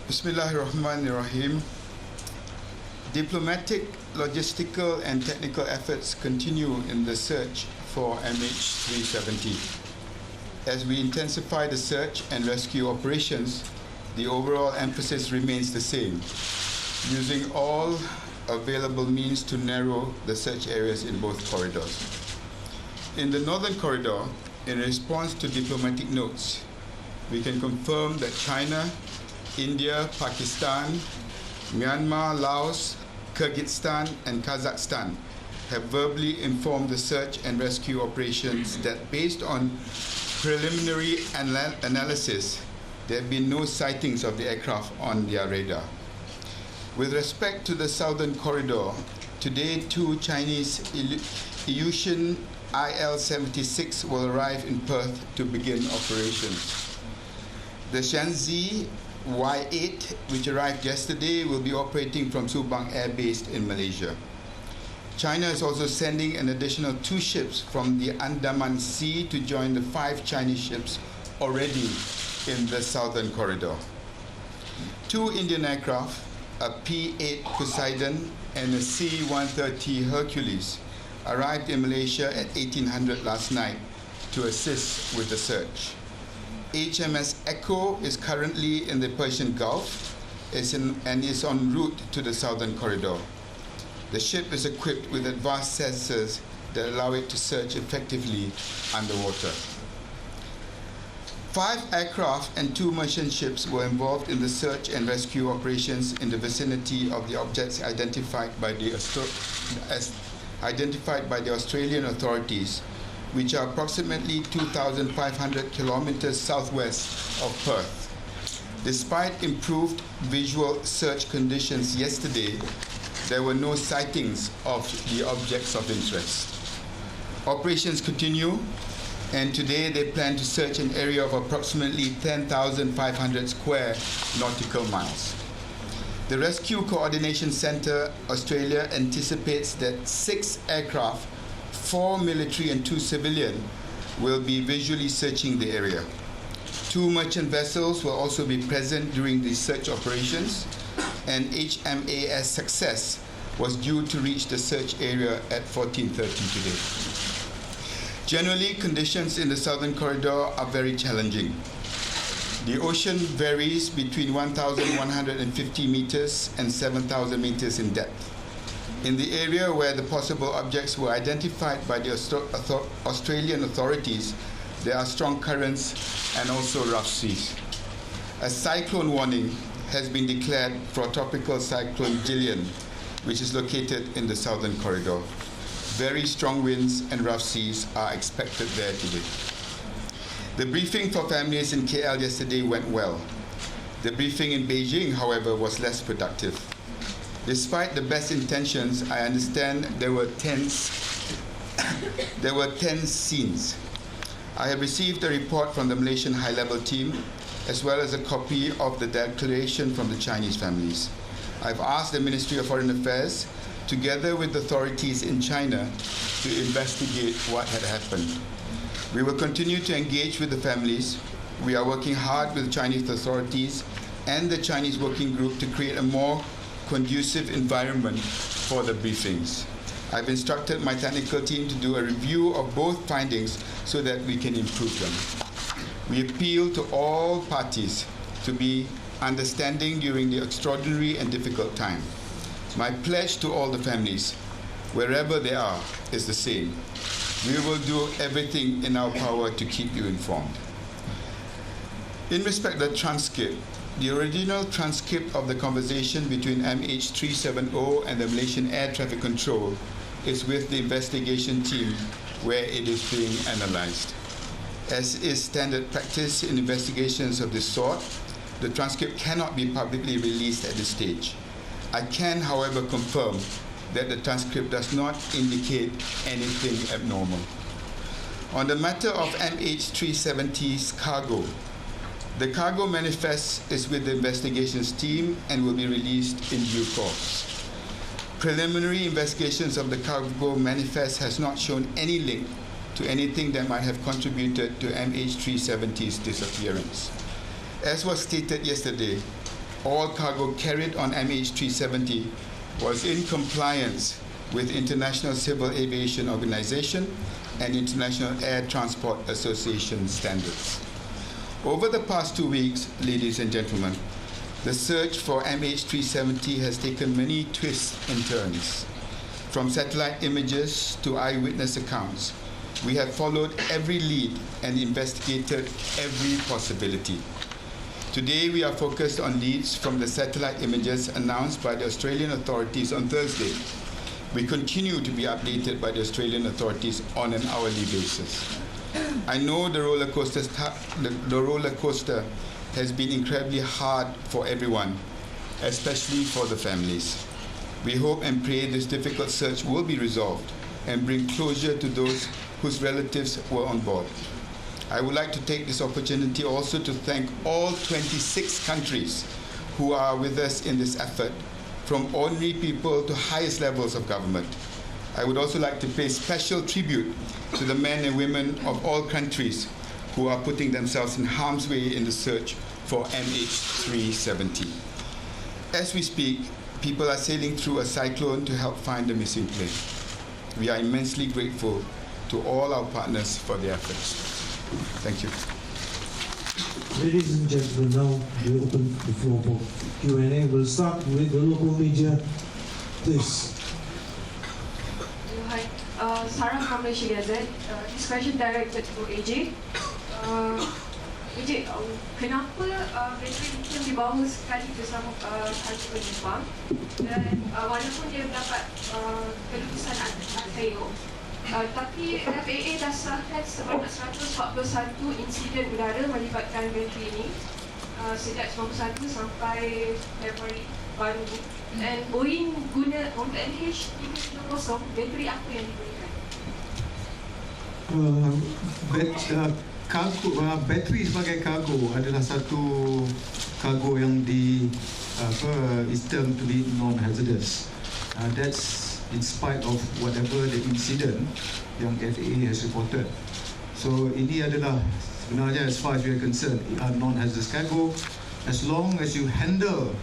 Bismillahirrahmanirrahim. Diplomatic, logistical and technical efforts continue in the search for MH370. As we intensify the search and rescue operations, the overall emphasis remains the same, using all available means to narrow the search areas in both corridors. In the northern corridor, in response to diplomatic notes, we can confirm that China, India, Pakistan, Myanmar, Laos, Kyrgyzstan, and Kazakhstan have verbally informed the search and rescue operations that based on preliminary analysis, there have been no sightings of the aircraft on their radar. With respect to the southern corridor, today two Chinese Ilyushin IL-76 will arrive in Perth to begin operations. The Shanxi Y-8, which arrived yesterday, will be operating from Subang Air Base in Malaysia. China is also sending an additional 2 ships from the Andaman Sea to join the 5 Chinese ships already in the southern corridor. 2 Indian aircraft, a P-8 Poseidon and a C-130 Hercules, arrived in Malaysia at 1800 last night to assist with the search. HMS Echo is currently in the Persian Gulf and is en route to the southern corridor. The ship is equipped with advanced sensors that allow it to search effectively underwater. 5 aircraft and 2 merchant ships were involved in the search and rescue operations in the vicinity of the objects identified by the Australian authorities, which are approximately 2,500 kilometers southwest of Perth. Despite improved visual search conditions yesterday, there were no sightings of the objects of interest. Operations continue, and today they plan to search an area of approximately 10,500 square nautical miles. The Rescue Coordination Centre Australia anticipates that 6 aircraft, 4 military and 2 civilian, will be visually searching the area. 2 merchant vessels will also be present during the search operations, and HMAS Success was due to reach the search area at 14:30 today. Generally, conditions in the southern corridor are very challenging. The ocean varies between 1,150 meters and 7,000 meters in depth. In the area where the possible objects were identified by the Australian authorities, there are strong currents and also rough seas. A cyclone warning has been declared for Tropical Cyclone Gillian, which is located in the southern corridor. Very strong winds and rough seas are expected there today. The briefing for families in KL yesterday went well. The briefing in Beijing, however, was less productive. Despite the best intentions, I understand there were tense scenes. I have received a report from the Malaysian high-level team, as well as a copy of the declaration from the Chinese families. I've asked the Ministry of Foreign Affairs, together with authorities in China, to investigate what had happened. We will continue to engage with the families. We are working hard with Chinese authorities and the Chinese working group to create a more conducive environment for the briefings. I've instructed my technical team to do a review of both findings so that we can improve them. We appeal to all parties to be understanding during the extraordinary and difficult time. My pledge to all the families, wherever they are, is the same. We will do everything in our power to keep you informed. In respect to the transcript, the original transcript of the conversation between MH370 and the Malaysian Air Traffic Control is with the investigation team where it is being analyzed. As is standard practice in investigations of this sort, the transcript cannot be publicly released at this stage. I can, however, confirm that the transcript does not indicate anything abnormal. On the matter of MH370's cargo, the cargo manifest is with the investigations team and will be released in due course. Preliminary investigations of the cargo manifest has not shown any link to anything that might have contributed to MH370's disappearance. As was stated yesterday, all cargo carried on MH370 was in compliance with International Civil Aviation Organization and International Air Transport Association standards. Over the past 2 weeks, ladies and gentlemen, the search for MH370 has taken many twists and turns. From satellite images to eyewitness accounts, we have followed every lead and investigated every possibility. Today, we are focused on leads from the satellite images announced by the Australian authorities on Thursday. We continue to be updated by the Australian authorities on an hourly basis. I know the roller coaster has been incredibly hard for everyone, especially for the families. We hope and pray this difficult search will be resolved and bring closure to those whose relatives were on board. I would like to take this opportunity also to thank all 26 countries who are with us in this effort, from ordinary people to highest levels of government. I would also like to pay special tribute to the men and women of all countries who are putting themselves in harm's way in the search for MH370. As we speak, people are sailing through a cyclone to help find the missing plane. We are immensely grateful to all our partners for their efforts. Thank you. Ladies and gentlemen, now we open the floor for Q&A. We'll start with the local media. Please. Hi, Sarah from Malaysia Gazette. This question directed to AJ. AJ, kenapa bateri lithium dibawa sekali bersama satu penumpang, dan walaupun dia mendapat kelutusan arterial, tapi FAA dah sahkan sebanyak 141 insiden udara melibatkan bateri ini sejak 91 sampai Februari baru ni. Dan Boeing guna untuk MH370, bateri apa yang diberikan? Bateri sebagai kargo adalah satu kargo yang is termed to be non-hazardous. That's in spite of whatever the incident yang FAA has reported. So ini adalah sebenarnya, as far as we are concerned, non-hazardous cargo, as long as you handle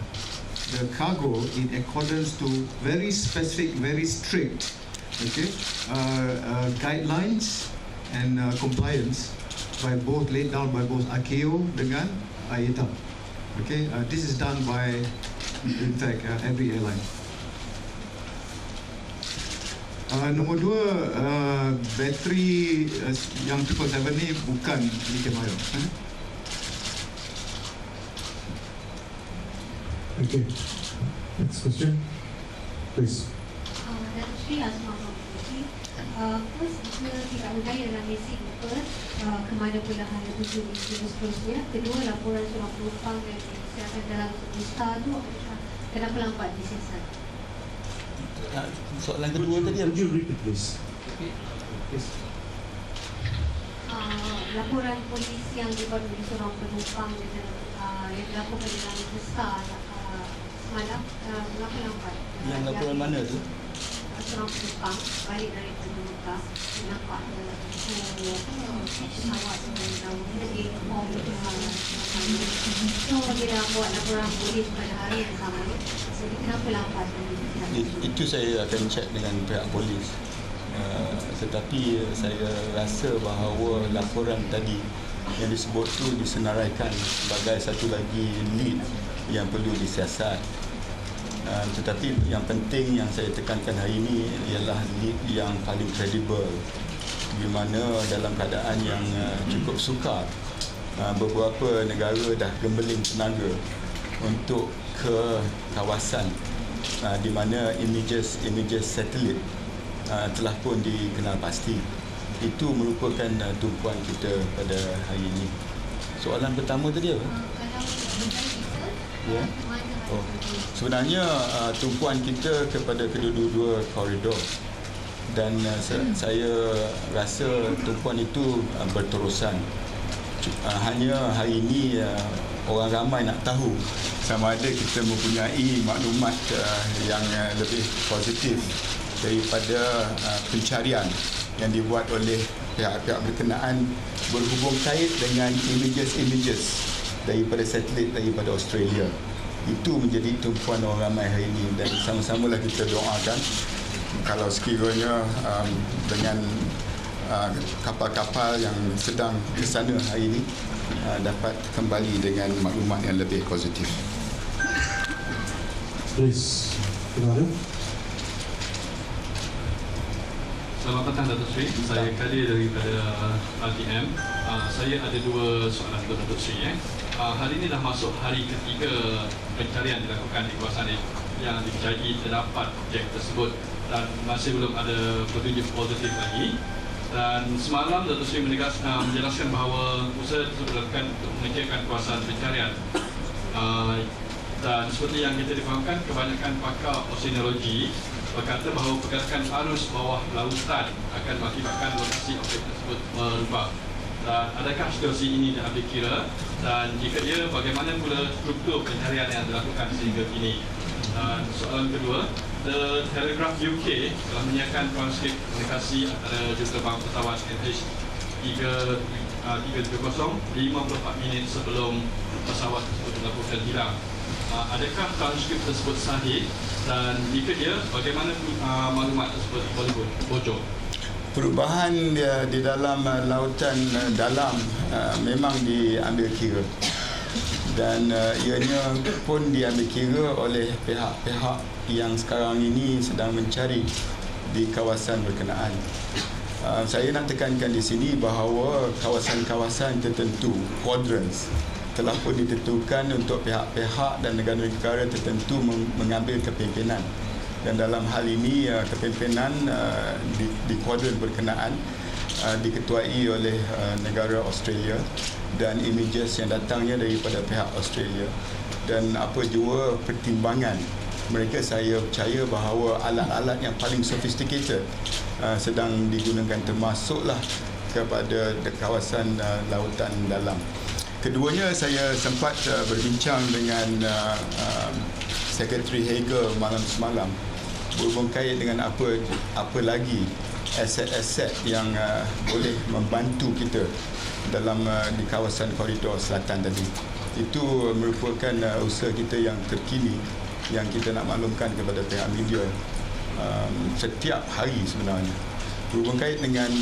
the cargo in accordance to very specific, very strict, guidelines and compliance by both laid down by both ACAO dengan IATA. This is done by, in fact, every airline. Nombor dua, bateri yang 777 ni bukan lithium ion. Okay. Next question, please. Datuk Sri Azman Mahmudi, first, jika tidak berjaya dalam misi first, kemana pula hal tuju dan seterusnya. Kedua, laporan seorang penumpang yang disiapkan dalam Star tu, kenapa lambat disiasat? Soalan kedua tadi, Would you repeat please? Laporan polis yang dibuat oleh seorang penumpang yang dilaporkan dalam Star semalam, kenapa lambat? yang laporan mana tu? Seorang penumpang balik dari Mekah, nampak pesawat jadi form so dia dah buat laporan polis pada hari yang sama. Jadi kenapa lambat? Itu saya akan cek dengan pihak polis. Tetapi saya rasa bahawa laporan tadi yang disebut tu disenaraikan sebagai satu lagi lead yang perlu disiasat. Tetapi yang penting yang saya tekankan hari ini ialah lead yang paling kredibel, di mana dalam keadaan yang cukup sukar, beberapa negara dah gembeling tenaga untuk ke kawasan di mana images satelit telah pun dikenal pasti. Itu merupakan tumpuan kita pada hari ini. Soalan pertama tadi apa? Ya. Sebenarnya tumpuan kita kepada kedua-dua koridor, dan saya rasa tumpuan itu berterusan. Hanya hari ini orang ramai nak tahu sama ada kita mempunyai maklumat yang lebih positif daripada pencarian yang dibuat oleh pihak-pihak berkenaan berhubung kait dengan images daripada satelit daripada Australia. Itu menjadi tumpuan orang ramai hari ini, dan sama-samalah kita doakan kalau sekiranya dengan kapal-kapal yang sedang ke sana hari ini dapat kembali dengan maklumat yang lebih positif. Please, Kemaru. Selamat petang Datuk Seri, saya Kadir daripada RTM. Saya ada dua soalan untuk Datuk Seri. Hari ini dah masuk hari ketiga pencarian dilakukan di kawasan yang dijadikan terdapat objek tersebut dan masih belum ada petunjuk positif lagi. Dan semalam Datuk Seri menjelaskan bahawa usaha tersebut dilakukan untuk mengecekkan kawasan pencarian. Dan seperti yang kita difahamkan, kebanyakan pakar oceanologi berkata bahawa pergerakan arus bawah lautan akan mengakibatkan lokasi objek tersebut berubah. Dan adakah situasi ini diambil kira, dan jika ya, bagaimana pula struktur pencarian yang dilakukan sehingga kini? Dan soalan kedua, The Telegraph UK telah menyiapkan transkrip komunikasi antara juruterbang pesawat MH370 54 minit sebelum pesawat tersebut dilaporkan hilang. Adakah transkrip tersebut sahih, dan jika dia, bagaimana maklumat tersebut boleh bocor? Perubahan di dalam lautan dalam memang diambil kira, dan ianya pun diambil kira oleh pihak-pihak yang sekarang ini sedang mencari di kawasan berkenaan. Saya nak tekankan di sini bahawa kawasan-kawasan tertentu, quadrants, telah pun ditentukan untuk pihak-pihak dan negara-negara tertentu mengambil kepimpinan. Dan dalam hal ini kepimpinan di kuadran berkenaan diketuai oleh negara Australia, dan images yang datangnya daripada pihak Australia. Dan apa jua pertimbangan mereka, saya percaya bahawa alat-alat yang paling sophisticated sedang digunakan, termasuklah kepada kawasan lautan dalam. Keduanya, saya sempat berbincang dengan Sekretari Hegel malam semalam berhubung kait dengan apa lagi aset-aset yang boleh membantu kita dalam di kawasan koridor selatan tadi. Itu merupakan usaha kita yang terkini yang kita nak maklumkan kepada pihak media setiap hari sebenarnya. Berhubung kait dengan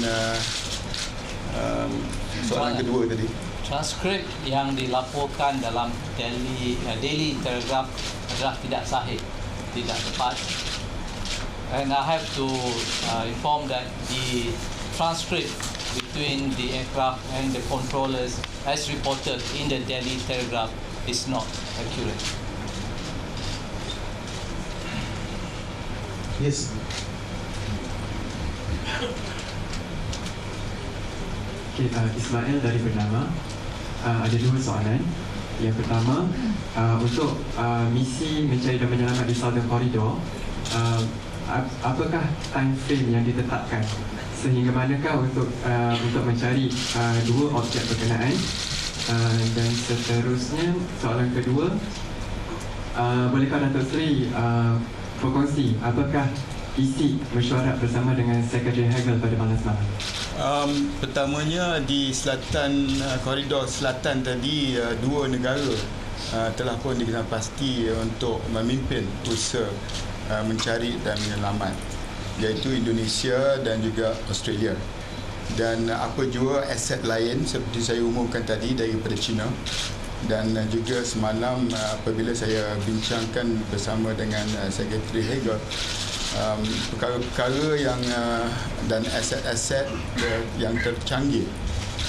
soalan kedua tadi. Transkrip yang dilaporkan dalam Daily Telegraph adalah tidak sahih, tidak tepat. And I have to inform that the transcript between the aircraft and the controllers, as reported in the Daily Telegraph, is not accurate. Yes. Okay, Ismail dari Bernama. Ada dua soalan. Yang pertama, untuk misi mencari dan menyelamat di Southern Corridor, apakah time frame yang ditetapkan? Sehingga manakah untuk mencari dua objek berkenaan? Dan seterusnya, soalan kedua, bolehkah Datuk Seri berkongsi apakah isi mesyuarat bersama dengan Sekretari Hegel pada malam semalam? Pertamanya, di selatan koridor selatan tadi, dua negara telah pun dikenal pasti untuk memimpin usaha mencari dan menyelamat, iaitu Indonesia dan juga Australia. Dan apa jua aset lain seperti saya umumkan tadi daripada China. Dan juga semalam apabila saya bincangkan bersama dengan Sekretari Hegel, perkara-perkara yang dan aset-aset yang tercanggih,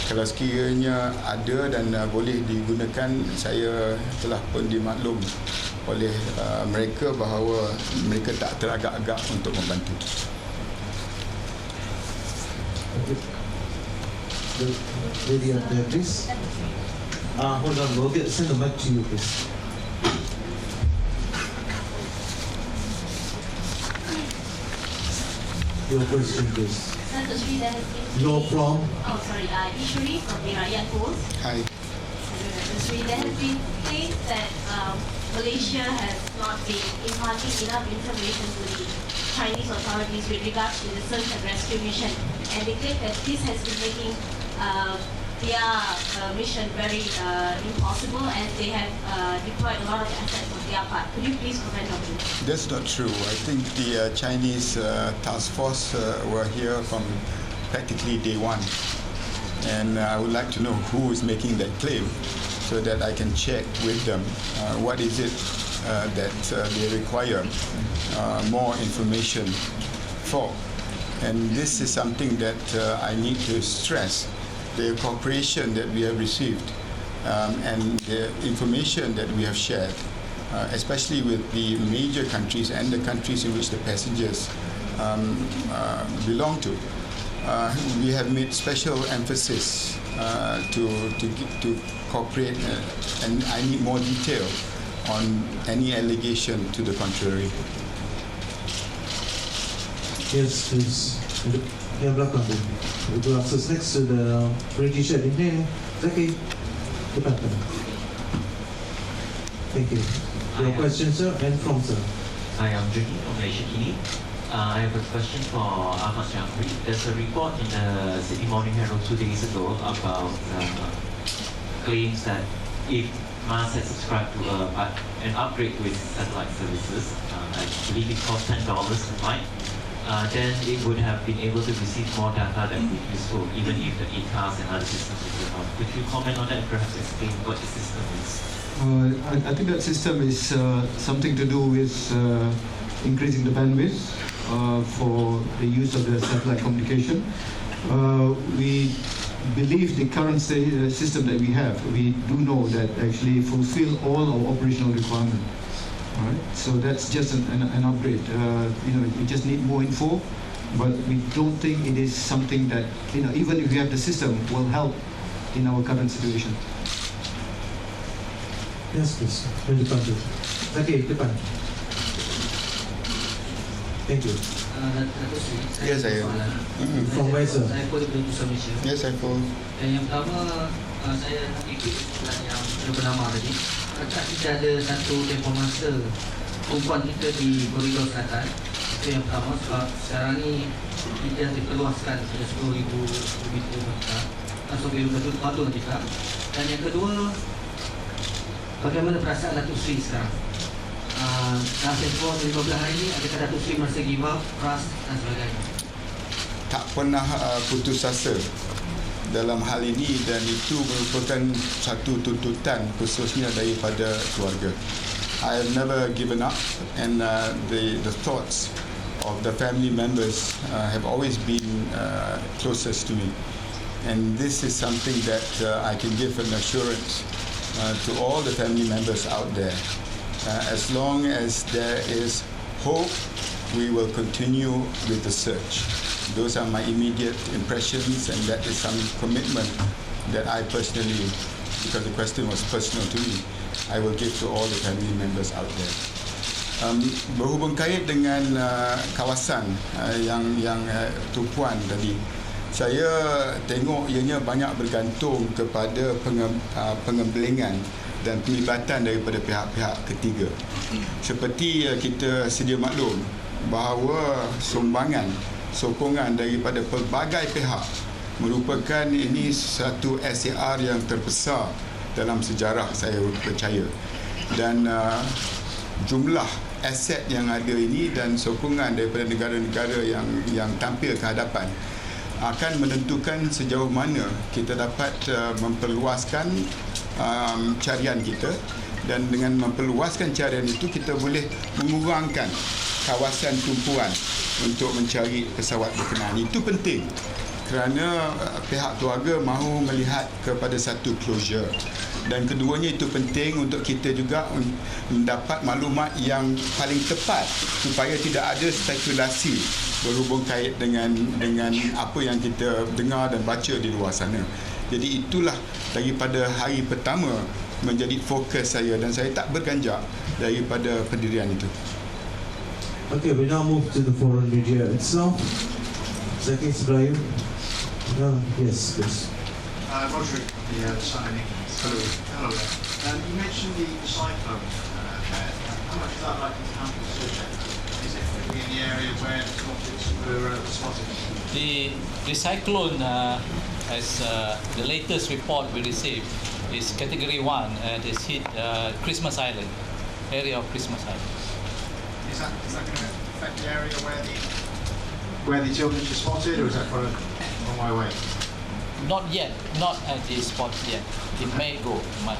kalau sekiranya ada dan boleh digunakan, saya telah pun dimaklum oleh mereka bahawa mereka tak teragak-agak untuk membantu. Lady up there, please. Hold on, we'll send the mic to you, please. Your question, please. Datuk Seri, there has been... You're from? Ishuri from the Rakyat Post. Hai. Datuk Seri, there has been claims that Malaysia has not been imparting enough information to the Chinese authorities with regards to the search and rescue mission, and they claim that this has been making their mission very impossible, as they have deployed a lot of assets of their part. Could you please comment on this? That's not true. I think the Chinese task force were here from practically day one. And I would like to know who is making that claim so that I can check with them what is it that they require more information for. And this is something that I need to stress. The cooperation that we have received and the information that we have shared, especially with the major countries and the countries in which the passengers belong to. We have made special emphasis to cooperate, and I need more detail on any allegation to the contrary. Yes, please. Yang belakang tu. Itu access next to the British shirt in there. Zaki, depan. Thank you. Your question, sir, and from sir. Hi, I'm Jackie from Malaysia Kini. I have a question for Ahmad Syafri. There's a report in the Sydney Morning Herald 2 days ago about claims that if Mars had subscribed to an upgrade to its satellite services, I believe it cost $10 a night, then it would have been able to receive more data that would be useful, even if the ECAS and other systems were not. Could you comment on that and perhaps explain what the system is? I think that system is something to do with increasing the bandwidth for the use of the satellite communication. We believe the current system that we have, we do know that actually fulfill all our operational requirements. Right? So that's just an upgrade. We just need more info, but we don't think it is something that, even if we have the system, will help in our current situation. Yes, please. Depan tu. Zaki, depan. Thank you. Yes, I am. From where, sir? Saya pun dari Pusat Malaysia. Yes, I follow. Dan yang pertama, saya nak ikut yang bernama tadi. Adakah kita ada satu tempoh masa tumpuan kita di koridor selatan? Itu yang pertama, sebab sekarang ni kita diperluaskan pada 10,000 kilometer atau kilometer batu kita. Dan yang kedua, bagaimana perasaan Datuk Seri sekarang? Dalam tempoh 15 hari ini, adakah Datuk Seri merasa give up, trust dan sebagainya? Tak pernah putus asa dalam hal ini, dan itu merupakan satu tuntutan khususnya daripada keluarga. I have never given up, and the thoughts of the family members have always been closest to me. And this is something that I can give an assurance to all the family members out there. As long as there is hope, we will continue with the search. Those are my immediate impressions, and that is some commitment that I personally, because the question was personal to me, I will give to all the family members out there. Berhubung kait dengan kawasan yang tumpuan tadi, saya tengok ianya banyak bergantung kepada pengembelingan dan pelibatan daripada pihak-pihak ketiga. Seperti kita sedia maklum bahawa sokongan daripada pelbagai pihak merupakan ini satu SAR yang terbesar dalam sejarah, saya percaya. Dan jumlah aset yang ada ini dan sokongan daripada negara-negara yang tampil ke hadapan akan menentukan sejauh mana kita dapat memperluaskan carian kita, dan dengan memperluaskan carian itu kita boleh mengurangkan kawasan tumpuan untuk mencari pesawat berkenaan. Itu penting kerana pihak keluarga mahu melihat kepada satu closure, dan keduanya itu penting untuk kita juga mendapat maklumat yang paling tepat supaya tidak ada spekulasi berhubung kait dengan apa yang kita dengar dan baca di luar sana. Jadi itulah daripada hari pertama menjadi fokus saya, dan saya tak berganjak daripada pendirian itu. Okay, we now move to the foreign media itself. Zaki Ibrahim. Yes, please. Roger, the Sun in England. Hello there. You mentioned the cyclone there. How much is that likely to happen soon? Is it going to be in the area where the conflicts were spotted? The cyclone, as the latest report we received, is Category 1 and it's hit Christmas Island. area of Christmas Island. Is that going to affect the area where the children were spotted, or is that quite a long way away? Not yet, not at this spot yet. It may go, might.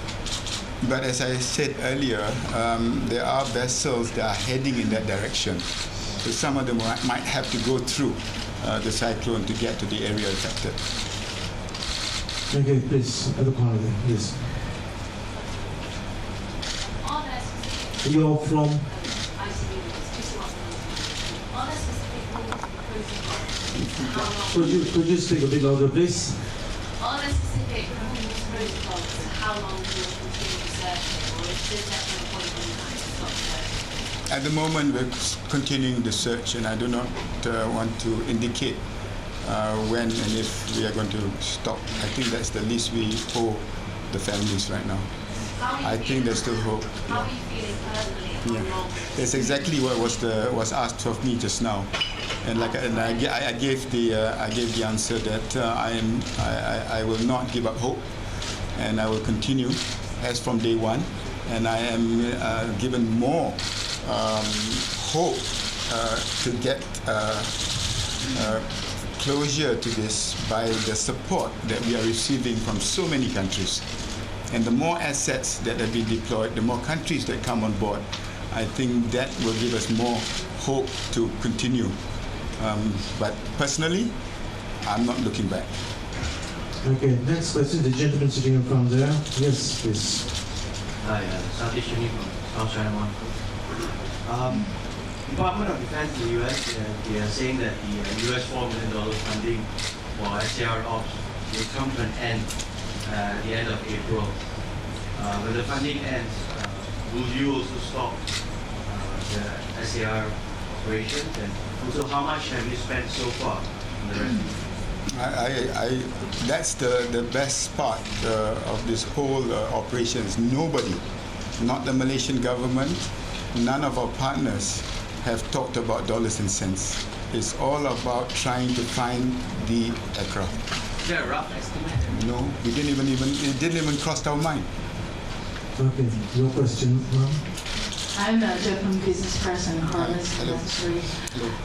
But as I said earlier, there are vessels that are heading in that direction. So some of them might have to go through the cyclone to get to the area affected. Okay, please, at the corner there, yes. You're from? Could you speak a bit louder, please? All the specific protocols, how long will you continue searching, or is this at some point in time to stop searching? At the moment, we're continuing the search, and I do not want to indicate when and if we are going to stop. I think that's the least we owe the families right now. I think there's still hope. How are you feeling personally? Yeah, that's exactly what was asked of me just now, and I gave the answer that I will not give up hope, and I will continue as from day one, and I am given more hope to get closure to this by the support that we are receiving from so many countries. And the more assets that have been deployed, the more countries that come on board, I think that will give us more hope to continue. But personally, I'm not looking back. Okay, next question, the gentleman sitting in front there. Yes, please. Hi, Satish Shani from South China Morning. Department of Defense in the US, they are saying that the US $4 million funding for SCR ops will come to an end at the end of April. When the funding ends, will you also stop the SCR operations? And also, how much have you spent so far on the rescue? That's the best part of this whole operation. Nobody, not the Malaysian government, none of our partners have talked about dollars and cents. It's all about trying to find the aircraft. Is there a rough estimate? No, it didn't even cross our mind. Okay, your question, ma'am. I'm a Japan business person,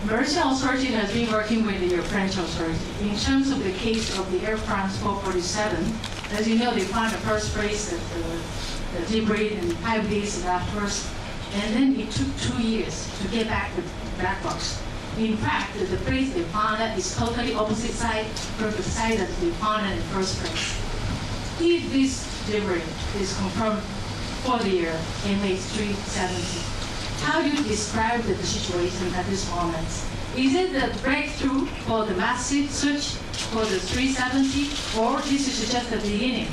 Malaysian authority has been working with the French authority. In terms of the case of the Air France 447, as you know, they found the first place that the debris in 5 days afterwards, and then it took 2 years to get back the black box. In fact, the place they found it is totally opposite side from the side that they found it in the first place. If this debris is confirmed for the year MH370, how do you describe the situation at this moment? Is it the breakthrough for the massive search for the 370, or this is just the beginning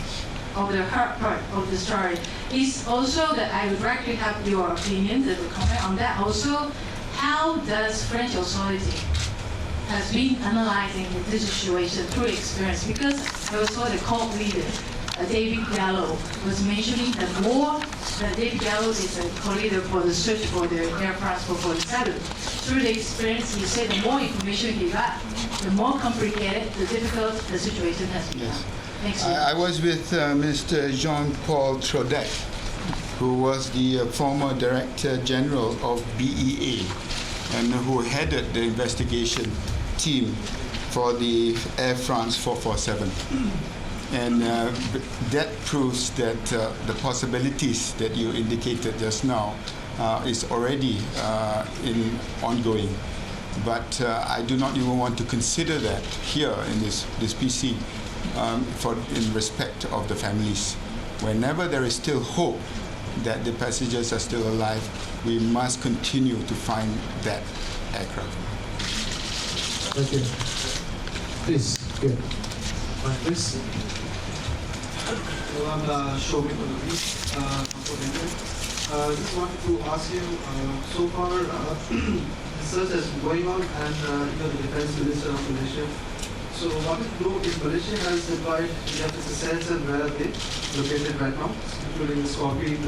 of the hard part of the story? Is also that I would like to have your opinion, the comment on that. Also, how does French authority has been analyzing this situation through experience? Because I was told the cult leader, David Gallo, was mentioning that more that David Gallo is a co-leader for the search for the Air France 447. Through the experience, he said the more information he got, the more complicated, the difficult the situation has become. Yes. Thanks. I was with Mr. Jean-Paul Trodet, who was the former Director General of BEA and who headed the investigation team for the Air France 447. And that proves that the possibilities that you indicated just now is already ongoing. But I do not even want to consider that here in this PC in respect of the families. Whenever there is still hope that the passengers are still alive, we must continue to find that aircraft. Okay. Please, good. Please. Hello, I'm Shobhi Pallavi, just wanted to ask you, so far research has been going on and you're the Defense Minister of Malaysia. So what is know if Malaysia has deployed the cells and where are they located right now, including the Scorpion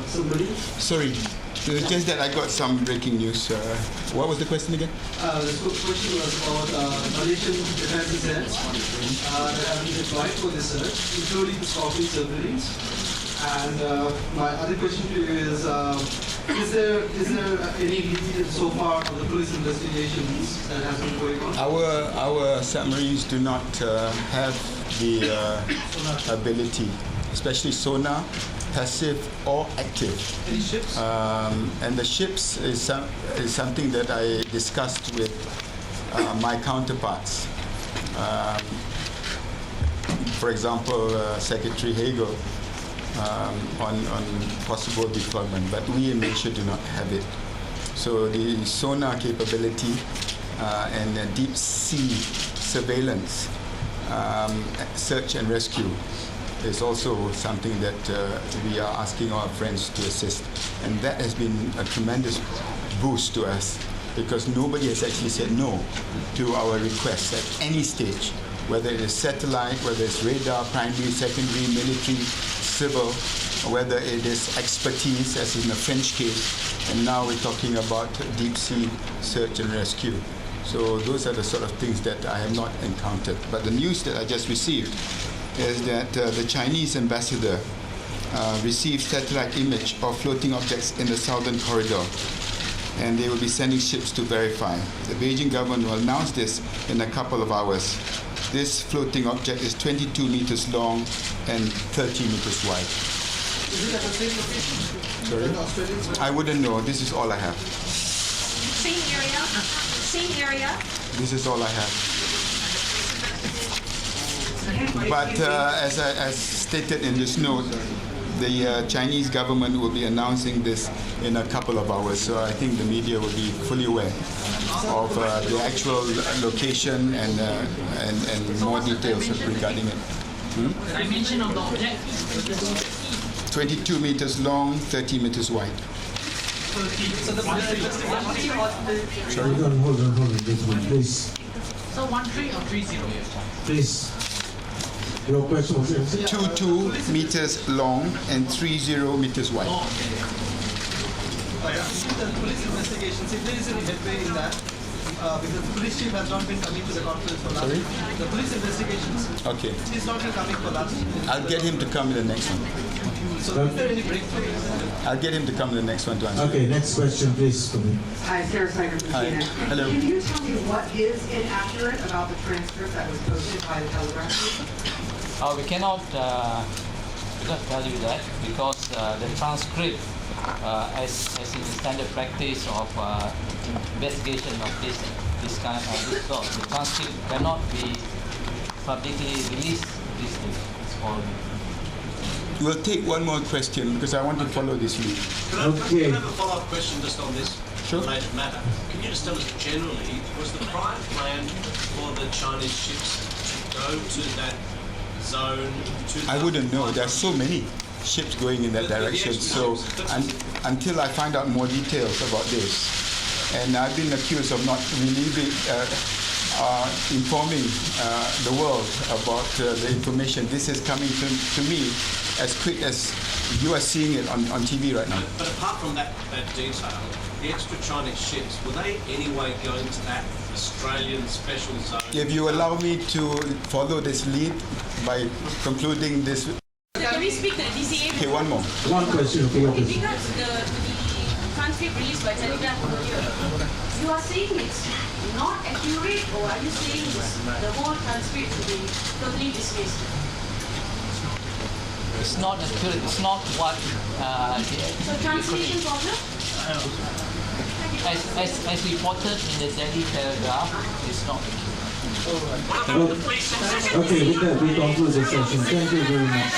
submarine? Sorry, it's just that I got some breaking news. What was the question again? The question was about Malaysian defense cells that have been deployed for this search, including the Scorpion submarines. And my other question to you is, Is there any lead so far of the police investigations that has been going on? Our submarines do not have the ability, especially sonar, passive or active. Any ships? And the ships is something that I discussed with my counterparts. For example, Secretary Hagel on possible deployment, but we in Malaysia do not have it. So the sonar capability and deep sea surveillance, search and rescue is also something that we are asking our friends to assist. And that has been a tremendous boost to us because nobody has actually said no to our requests at any stage, whether it is satellite, whether it's radar, primary, secondary, military, civil, or whether it is expertise, as in the French case, and now we're talking about deep sea search and rescue. So those are the sort of things that I have not encountered. But the news that I just received is that the Chinese ambassador received satellite image of floating objects in the southern corridor, and they will be sending ships to verify. The Beijing government will announce this in a couple of hours. This floating object is 22 meters long and 30 meters wide. Is it at the same location? Sorry? I wouldn't know. This is all I have. Same area? Same area? This is all I have. But as stated in this note, the Chinese government will be announcing this in a couple of hours, so I think the media will be fully aware of the actual location and more details regarding it. Dimension of the object? 22 meters long, 30 meters wide. So the Sorry, hold on, gentlemen, please. So 13 or 30? Please. Your question was 22 meters long and 30 meters wide. The police investigations, if there is any headway in that, because the police chief has not been coming to the conference for last week. The police investigations, Okay. he's not been coming for last week. I'll get him to come in the next one. So is there any breakthrough? I'll get him to come in the next one to answer. Okay, next question, please. Hi, Sarah Snyder from Hi. CNN. Hello. Can you tell me what is inaccurate about the transcript that was posted by the Telegraph? We cannot tell you that because the transcript, as in the standard practice of investigation of this kind of this sort, the transcript cannot be publicly released these days. It's all. We'll take one more question because I want to follow this lead. Can I have a follow-up question just on this Sure. related matter? Can you just tell us generally, was the prior plan for the Chinese ships to go to that zone? I wouldn't know. There are so many ships going in that direction. So until I find out more details about this, and I've been accused of not informing the world about the information. This is coming to me as quick as you are seeing it on TV right now. But apart from that detail, the extra Chinese ships, were they anyway going to that Australian special zone? If you allow me to follow this lead by concluding this. Can we speak to the DCA? Okay, one more. One question, okay, With regards to the transcript released by Telegraph earlier, you are saying it's not accurate, or are you saying the whole transcript to be totally dismissed? It's not accurate. It's not what So translation problem? as reported in the Delhi Telegraph. It's not. Okay, with that, we conclude the session. Thank you very much.